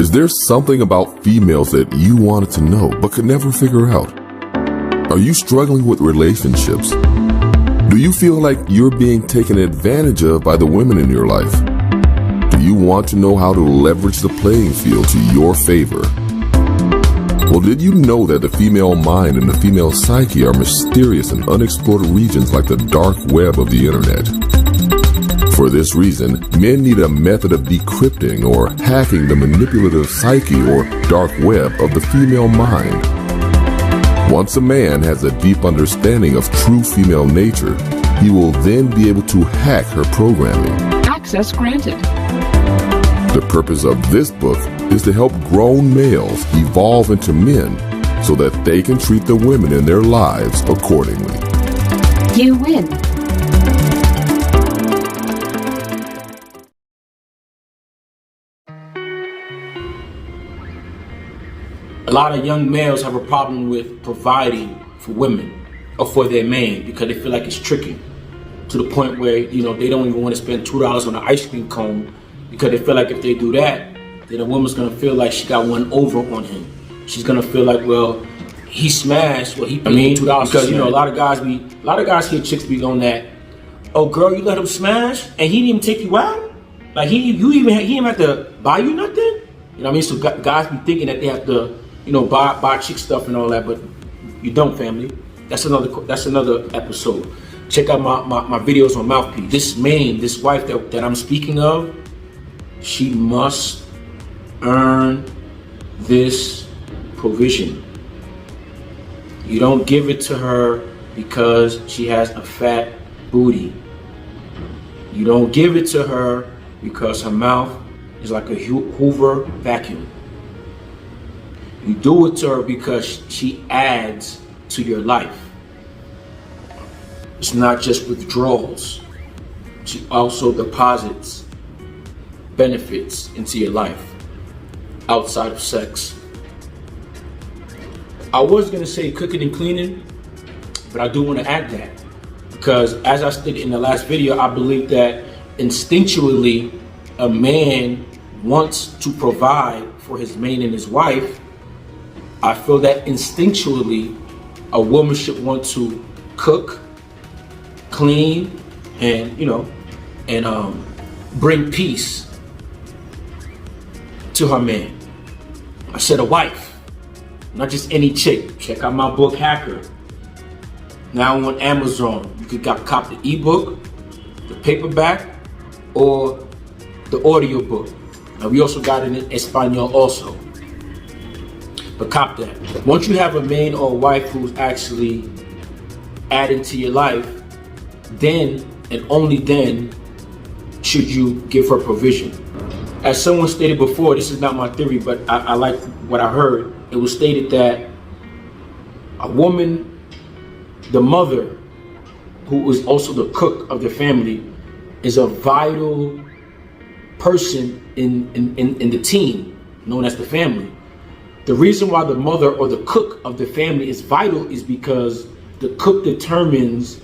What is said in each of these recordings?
Is there something about females that you wanted to know but could never figure out? Are you struggling with relationships? Do you feel like you're being taken advantage of by the women in your life? Do you want to know how to leverage the playing field to your favor? Well, did you know that the female mind and the female psyche are mysterious and unexplored regions like the dark web of the internet? For this reason, men need a method of decrypting or hacking the manipulative psyche or dark web of the female mind. Once a man has a deep understanding of true female nature, he will then be able to hack her programming. Access granted. The purpose of this book is to help grown males evolve into men so that they can treat the women in their lives accordingly. You win. A lot of young males have a problem with providing for women or for their man because they feel like it's tricky, to the point where, you know, they don't even want to spend $2 on an ice cream cone because they feel like if they do that, then a woman's gonna feel like she got one over on him. She's gonna feel like, well, he smashed, well, he paid $2 because, you know, a lot of guys hear chicks be on that, oh girl, you let him smash and he didn't even take you out? Like he didn't have to buy you nothing? You know what I mean? So guys be thinking that they have to, you know, buy chick stuff and all that, but you don't, family. That's another episode. Check out my videos on Mouthpiece. This wife that I'm speaking of, she must earn this provision. You don't give it to her because she has a fat booty. You don't give it to her because her mouth is like a Hoover vacuum. You do it to her because she adds to your life. It's not just withdrawals. She also deposits benefits into your life outside of sex. I was gonna say cooking and cleaning, but I do want to add that because, as I stated in the last video, I believe that instinctually a man wants to provide for his mate and his wife. I feel that instinctually a woman should want to cook, clean, and, you know, and bring peace to her man. I said a wife, not just any chick. Check out my book, Hacker. Now on Amazon. You could cop the ebook, the paperback, or the audiobook. Now we also got it in Espanol also. But cop that. Once you have a man or a wife who's actually adding to your life, then and only then should you give her provision. As someone stated before, this is not my theory, but I like what I heard. It was stated that a woman, the mother, who is also the cook of the family, is a vital person in the team known as the family. The reason why the mother or the cook of the family is vital is because the cook determines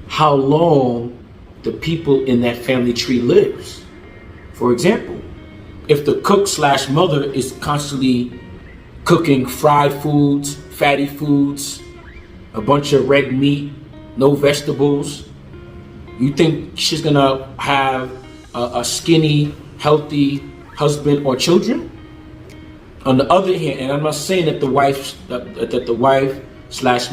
how long the people in that family tree lives. For example, if the cook / mother is constantly cooking fried foods, fatty foods, a bunch of red meat, no vegetables, you think she's gonna have a skinny, healthy husband or children? On the other hand, and I'm not saying that the wife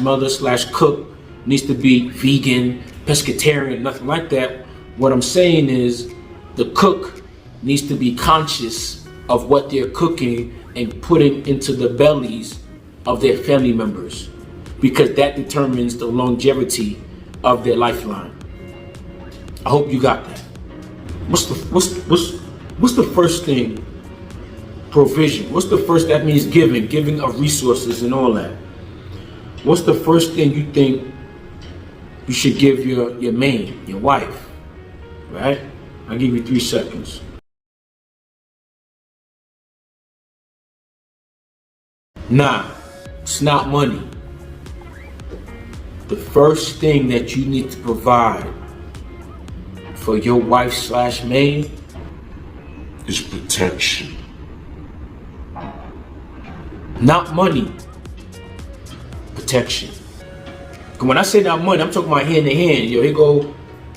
/ mother / cook needs to be vegan, pescatarian, nothing like that. What I'm saying is the cook needs to be conscious of what they're cooking and putting into the bellies of their family members, because that determines the longevity of their lifeline. I hope you got that. What's the first thing? Provision. What's the first? That means giving of resources and all that. What's the first thing you think you should give your man, your wife? Right? I'll give you 3 seconds. Nah, it's not money. The first thing that you need to provide for your wife / man is protection. Not money. Protection. And when I say not money, I'm talking about hand to hand. Yo, here go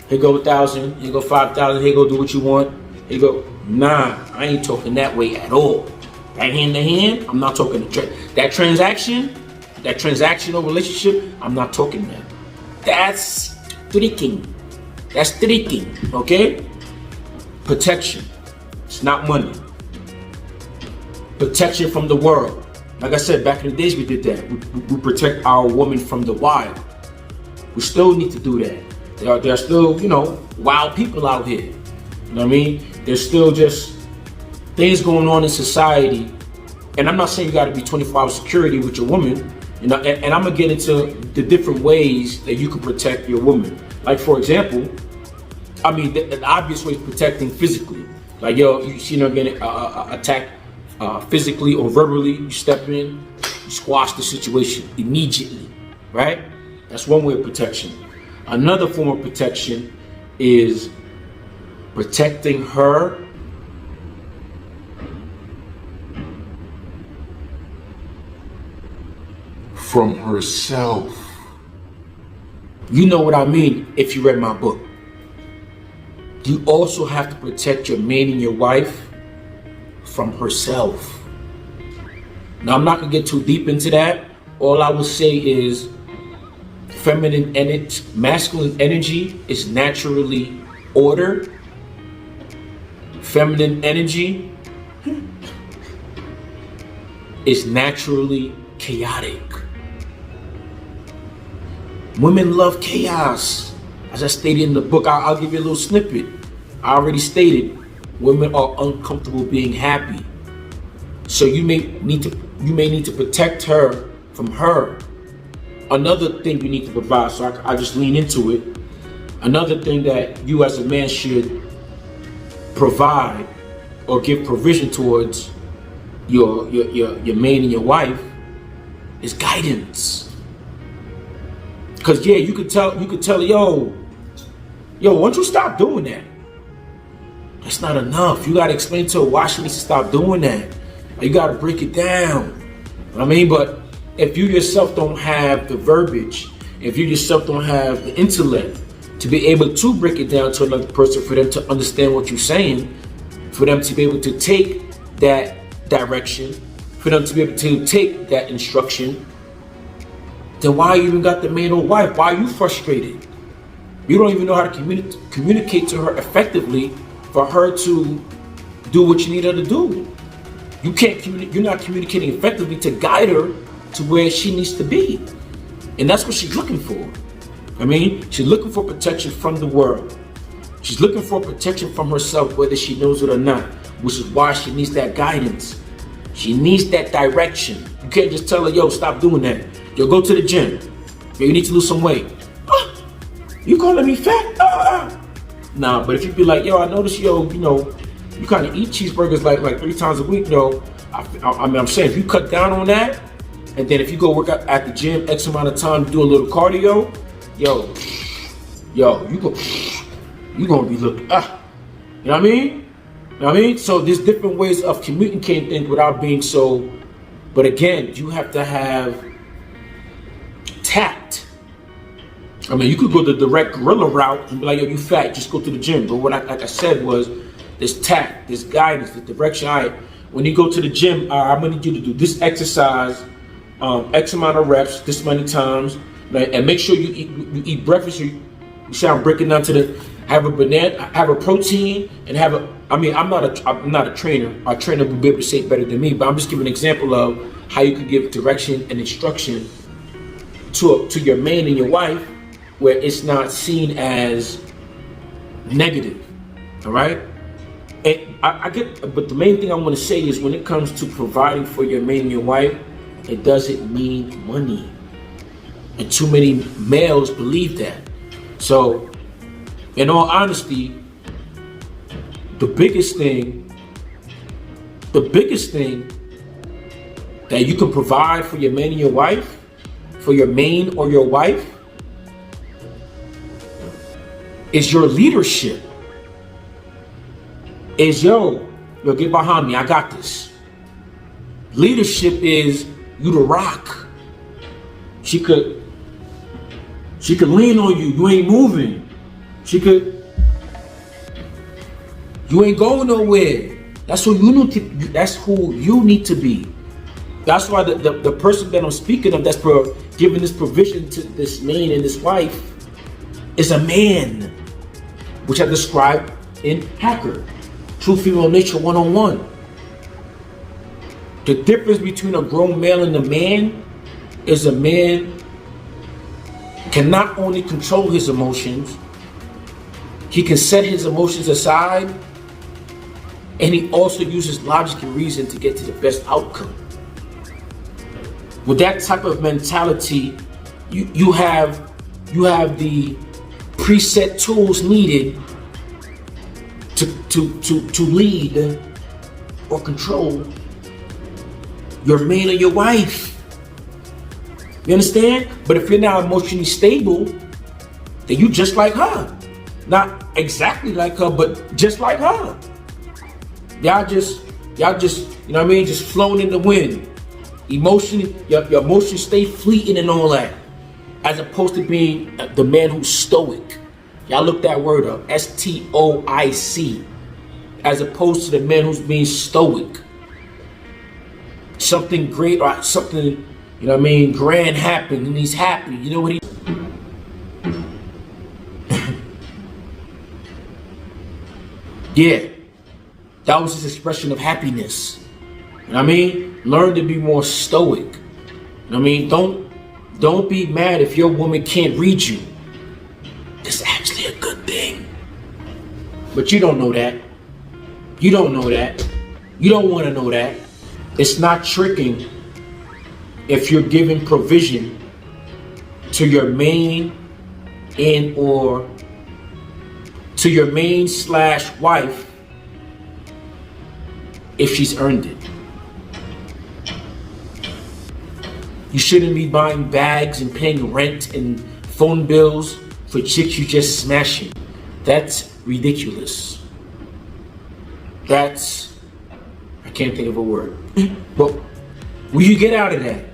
1,000, here go 5,000, here go do what you want. Here go. Nah, I ain't talking that way at all. That hand to hand, I'm not talking that transactional relationship, I'm not talking that. That's tricking. That's tricking, okay? Protection. It's not money. Protection from the world. Like I said, back in the days we did that. We protect our woman from the wild. We still need to do that. There are still, wild people out here. You know what I mean? There's still just things going on in society. And I'm not saying you got to be 24-hour security with your woman. And I'm going to get into the different ways that you can protect your woman. Like, for example, the obvious way is protecting physically. Like, you see her getting attacked physically or verbally, you step in, you squash the situation immediately, right? That's one way of protection. Another form of protection is protecting her from herself. You know what I mean if you read my book. You also have to protect your man and your wife from herself. Now, I'm not gonna get too deep into that. All I will say is feminine energy, masculine energy is naturally order. Feminine energy is naturally chaotic. Women love chaos. As I stated in the book, I'll give you a little snippet. I already stated, women are uncomfortable being happy. So you may need to protect her from her. Another thing you need to provide, so I just lean into it. Another thing that you as a man should provide or give provision towards your man and your wife is guidance. Cause yeah, you could tell her, yo, why don't you stop doing that? That's not enough. You gotta explain to her why she needs to stop doing that. You gotta break it down. You know what I mean? But if you yourself don't have the verbiage, if you yourself don't have the intellect to be able to break it down to another person, for them to understand what you're saying, for them to be able to take that direction, for them to be able to take that instruction, then why you even got the man or wife? Why are you frustrated? You don't even know how to communicate to her effectively for her to do what you need her to do. You're not communicating effectively to guide her to where she needs to be. And that's what she's looking for. She's looking for protection from the world. She's looking for protection from herself, whether she knows it or not, which is why she needs that guidance. She needs that direction. You can't just tell her, yo, stop doing that. Yo, go to the gym. Yo, you need to lose some weight. You calling me fat? Nah, but if you be like, yo, I noticed, you kind of eat cheeseburgers like 3 times a week, I'm saying if you cut down on that, and then if you go work out at the gym X amount of time, do a little cardio, you gonna be looking, you know what I mean? So there's different ways of communicating things without being so, but again, you have to have tact. You could go the direct guerrilla route and be like, yo, you fat, just go to the gym. But what I said was, there's tact, there's guidance, there's direction. All right, when you go to the gym, I'm gonna need you to do this exercise, X amount of reps, this many times, and make sure you eat breakfast. You see, I'm breaking down to have a banana, have a protein, and have a. I'm not a trainer. Our trainer will be able to say it better than me, but I'm just giving an example of how you can give direction and instruction to your man and your wife, where it's not seen as negative. All right. And I get, but the main thing I want to say is when it comes to providing for your man and your wife, it doesn't mean money. And too many males believe that. So, in all honesty, the biggest thing that you can provide for your man and your wife, for your man or your wife, is your leadership. Is yo, get behind me, I got this. Leadership is you the rock. She could lean on you. You ain't moving. You ain't going nowhere. That's who you need to. That's who you need to be. That's why the person that I'm speaking of, that's giving this provision to this man and this wife, is a man, which I described in Hacker, True Female Nature 101. The difference between a grown male and a man is a man can not only control his emotions, he can set his emotions aside, and he also uses logic and reason to get to the best outcome. With that type of mentality, you have the preset tools needed to lead or control your man or your wife. You understand? But if you're not emotionally stable, then you just like her. Not exactly like her, but just like her. Y'all just, you know what I mean? Just flowing in the wind. Emotionally, your emotions stay fleeting and all that. As opposed to being the man who's stoic. Y'all look that word up, S-T-O-I-C. As opposed to the man who's being stoic. Something great or something, you know what I mean, grand happened and he's happy. You know what he... Yeah, that was his expression of happiness. You know what I mean? Learn to be more stoic. You know what I mean? Don't be mad if your woman can't read you. It's actually a good thing. But you don't know that. You don't know that. You don't want to know that. It's not tricking if you're giving provision to your main or to your main/wife if she's earned it. You shouldn't be buying bags and paying rent and phone bills for chicks you just smashing. That's ridiculous. That's, I can't think of a word. But what you get out of that?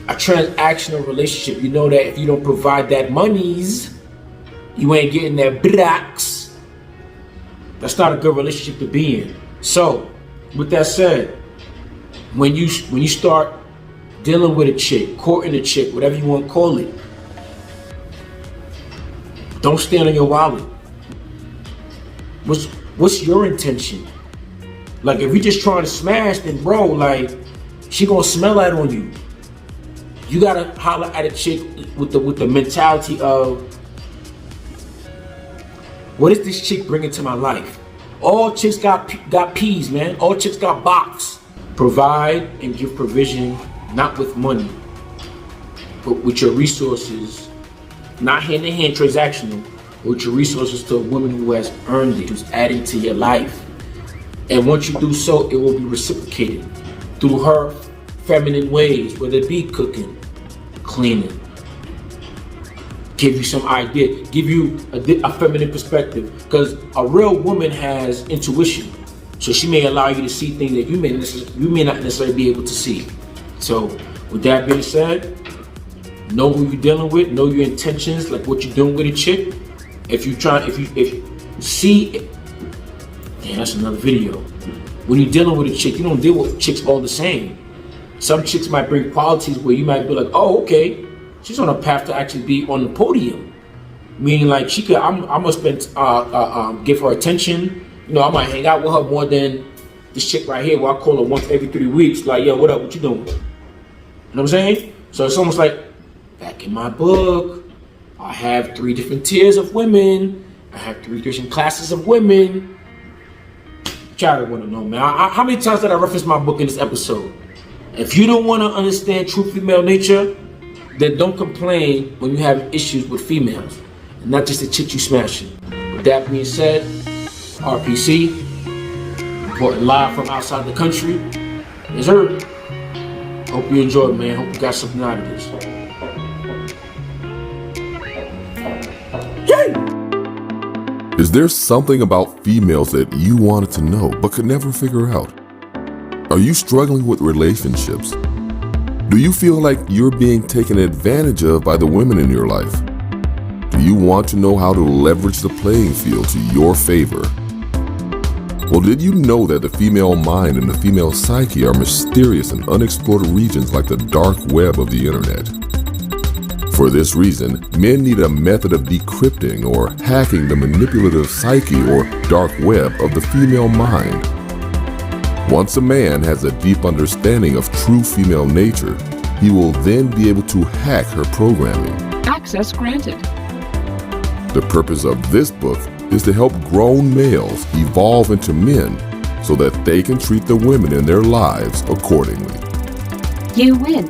A transactional relationship. You know that if you don't provide that monies, you ain't getting that bracks. That's not a good relationship to be in. So, with that said, when you start dealing with a chick, courting a chick, whatever you want to call it, don't stand on your wallet. What's your intention? Like, if you're just trying to smash, then bro, like, she gonna smell that on you. You gotta holler at a chick with the mentality of, what is this chick bringing to my life? All chicks got peas, man. All chicks got box. Provide and give provision, not with money, but with your resources, not hand-to-hand transactional, but with your resources to a woman who has earned it, who's adding to your life. And once you do so, it will be reciprocated through her feminine ways, whether it be cooking, cleaning, give you some idea, give you a feminine perspective, because a real woman has intuition, so she may allow you to see things that you may not necessarily be able to see. So with that being said, know who you're dealing with, know your intentions, like what you're doing with a chick. If you see, damn, that's another video. When you're dealing with a chick, you don't deal with chicks all the same. Some chicks might bring qualities where you might be like, oh, okay, she's on a path to actually be on the podium. Meaning like she could, I'm gonna spend, give her attention. You know, I might hang out with her more than this chick right here, where I call her once every 3 weeks. Like, yo, what up? What you doing? You know what I'm saying? So it's almost like, back in my book, I have 3 different tiers of women. I have 3 different classes of women. Y'all want to know, man. How many times did I reference my book in this episode? If you don't want to understand true female nature, then don't complain when you have issues with females, and not just the chick you smashing. With that being said, RPC, reporting live from outside the country. Yes, sir. Hope you enjoyed, man. Hope you got something out of this. Yay! Is there something about females that you wanted to know but could never figure out? Are you struggling with relationships? Do you feel like you're being taken advantage of by the women in your life? Do you want to know how to leverage the playing field to your favor? Well, did you know that the female mind and the female psyche are mysterious and unexplored regions like the dark web of the internet? For this reason, men need a method of decrypting or hacking the manipulative psyche or dark web of the female mind. Once a man has a deep understanding of true female nature, he will then be able to hack her programming. Access granted. The purpose of this book is to help grown males evolve into men so that they can treat the women in their lives accordingly. You win.